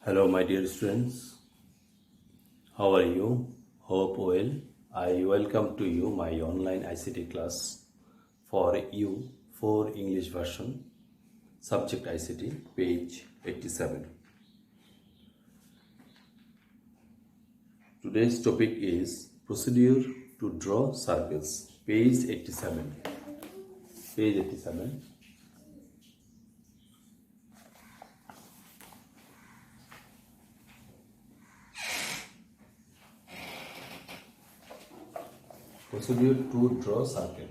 Hello, my dear students. How are you? Hope well. I welcome to you my online ICT class for you for English version, subject ICT, page 87. Today's topic is procedure to draw circles, page 87. Page 87. Procedure to draw circle.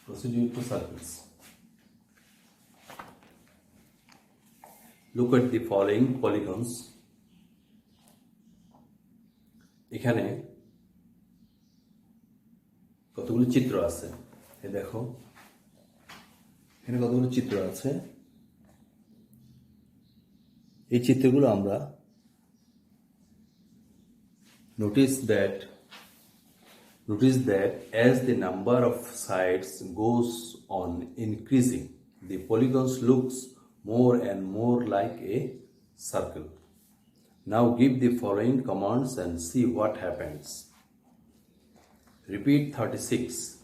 Procedure to circles. Look at the following polygons. এখানে কতগুলো চিত্র আছে এই দেখো এখানে কতগুলো চিত্র আছে এই চিত্রগুলো আমরা notice that as the number of sides goes on increasing, the polygons looks more and more like a circle. Now give the following commands and see what happens. Repeat 36.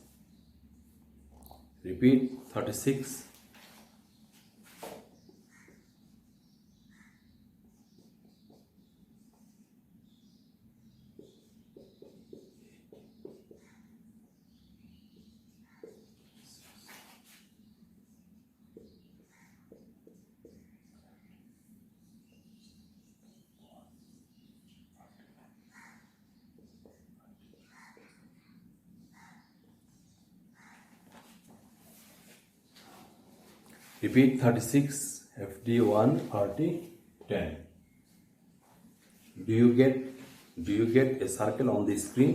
Repeat 36. Repeat 36, FD1, 30, 10. Do you get a circle on the screen?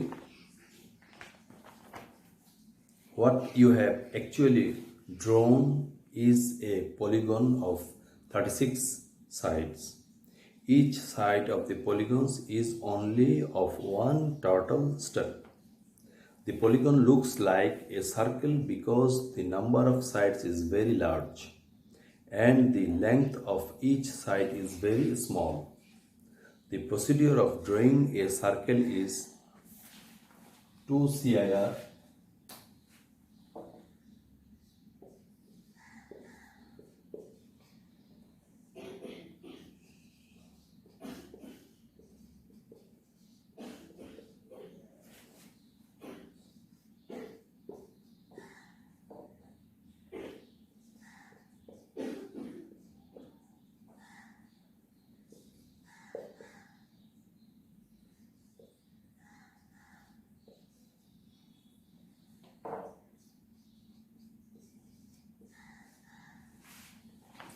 What you have actually drawn is a polygon of 36 sides. Each side of the polygons is only of one total step. The polygon looks like a circle because the number of sides is very large and the length of each side is very small. The procedure of drawing a circle is 2 CIR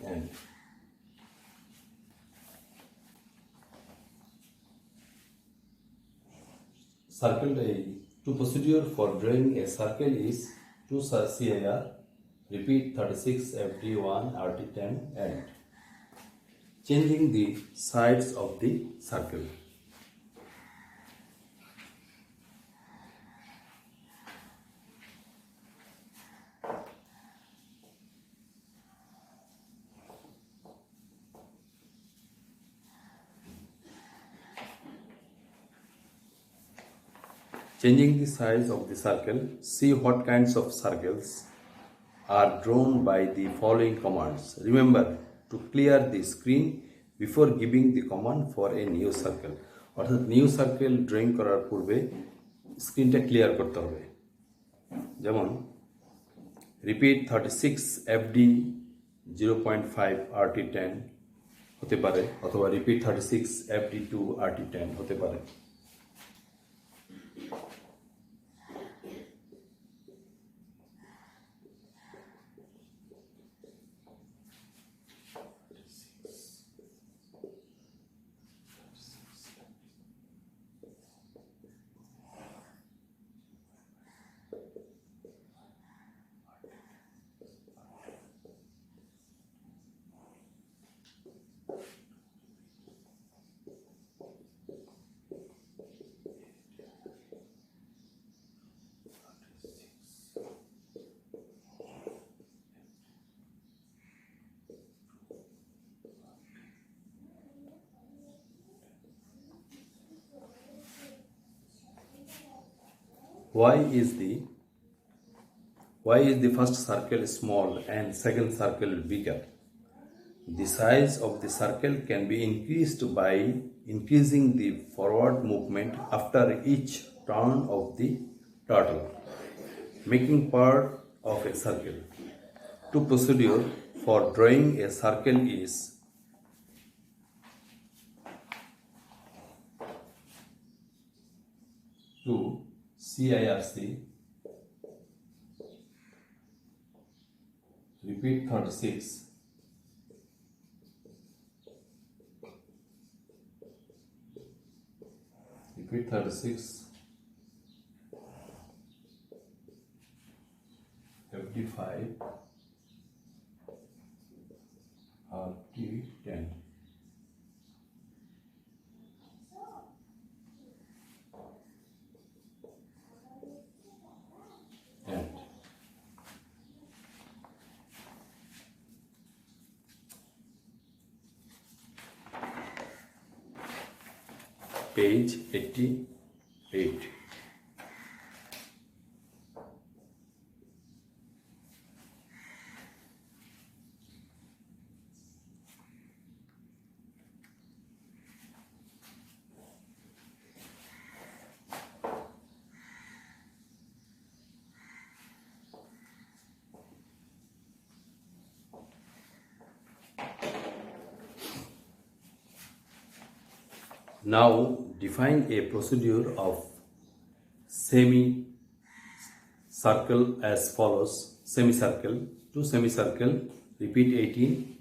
and circle to procedure for drawing a circle is 2 CIR, repeat 36 FD1 RT10 and changing the sides of the circle. Changing the size of the circle, see what kinds of circles are drawn by the following commands. Remember to clear the screen before giving the command for a new circle. অর্থাৎ new circle drawing করার পূর্বে স্ক্রিনটা clear করতে হবে। যেমন repeat 36 FD 0.5 RT10 হতে পারে অথবা রিপিট 36 FD2 RT10 হতে পারে। why is the first circle small and second circle bigger? The size of the circle can be increased by increasing the forward movement after each turn of the turtle, making part of a circle. Two procedure for drawing a circle is to CIRC, repeat 36, repeat 36, FD5, RT10. And page 88. Now define a procedure of semicircle as follows. Semicircle, to semicircle, repeat 18.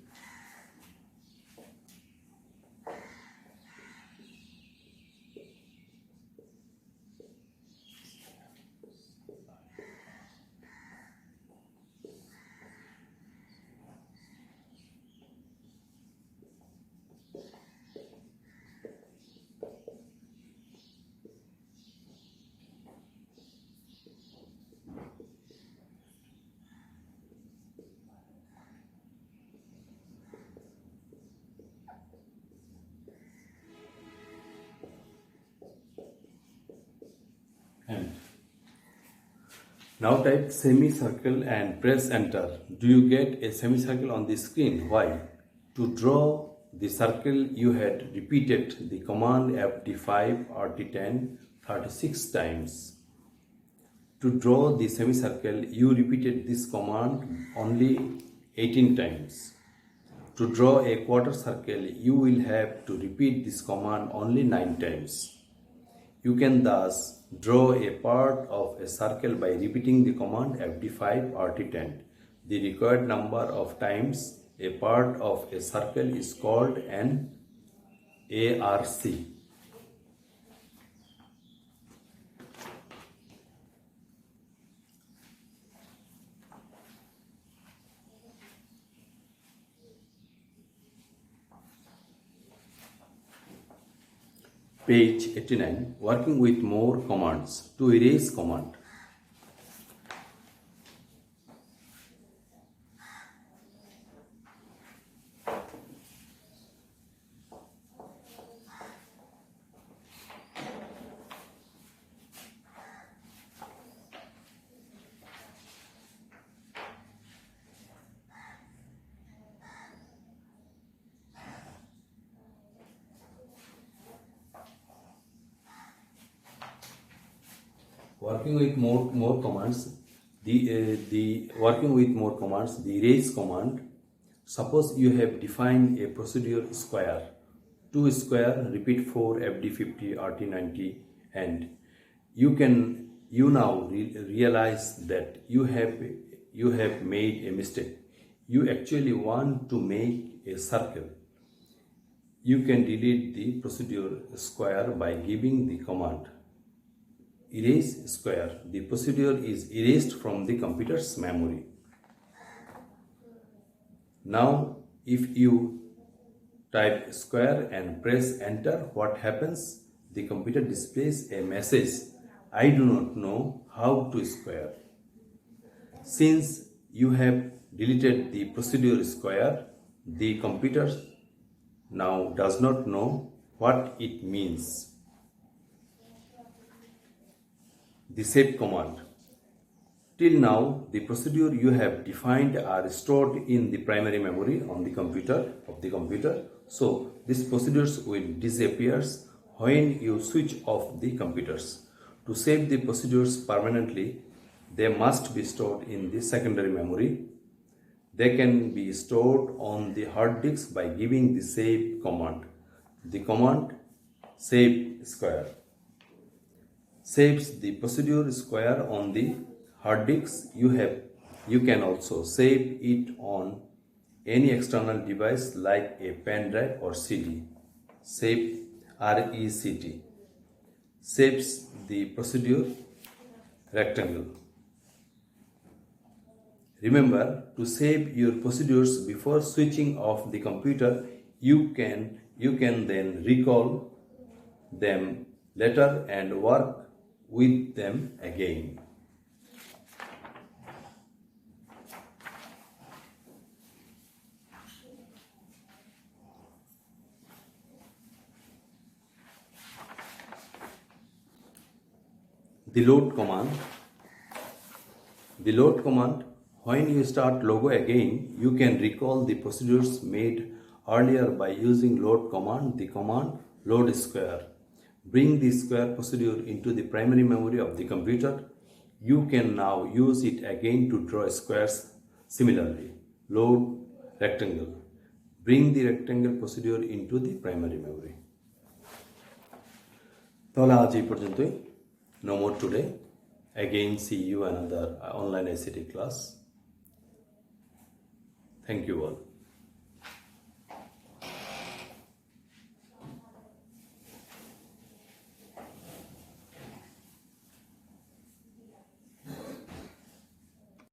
And now type semicircle and press enter. Do you get a semicircle on the screen? Why? To draw the circle you had repeated the command FD5 or D10 36 times. To draw the semicircle you repeated this command only 18 times. To draw a quarter circle you will have to repeat this command only 9 times. You can thus draw a part of a circle by repeating the command FD5 or T10. The required number of times a part of a circle is called an ARC. Page 89, working with more commands. To erase command. Working with more commands, the erase command. Suppose you have defined a procedure square. To square, repeat 4 FD50 RT90, and you now realize that you have made a mistake. You actually want to make a circle. You can delete the procedure square by giving the command erase square. The procedure is erased from the computer's memory. Now, if you type square and press enter, what happens? The computer displays a message, I do not know how to square. Since you have deleted the procedure square, the computer now does not know what it means. the save command. Till now, the procedure you have defined are stored in the primary memory on the computer. So, these procedures will disappear when you switch off the computers. To save the procedures permanently, they must be stored in the secondary memory. They can be stored on the hard disk by giving the save command. The command save square saves the procedure square on the hard disk you can also save it on any external device like a pen drive or CD. Save RECT saves the procedure rectangle. Remember to save your procedures before switching off the computer. You can then recall them later and work with them again. The load command. When you start logo again, you can recall the procedures made earlier by using load command. The command load square. Bring the square procedure into the primary memory of the computer. You can now use it again to draw squares. Similarly, load rectangle. Bring the rectangle procedure into the primary memory. তাহলে আজ এই পর্যন্তই. No more today. Again, see you another online ICT class. Thank you all.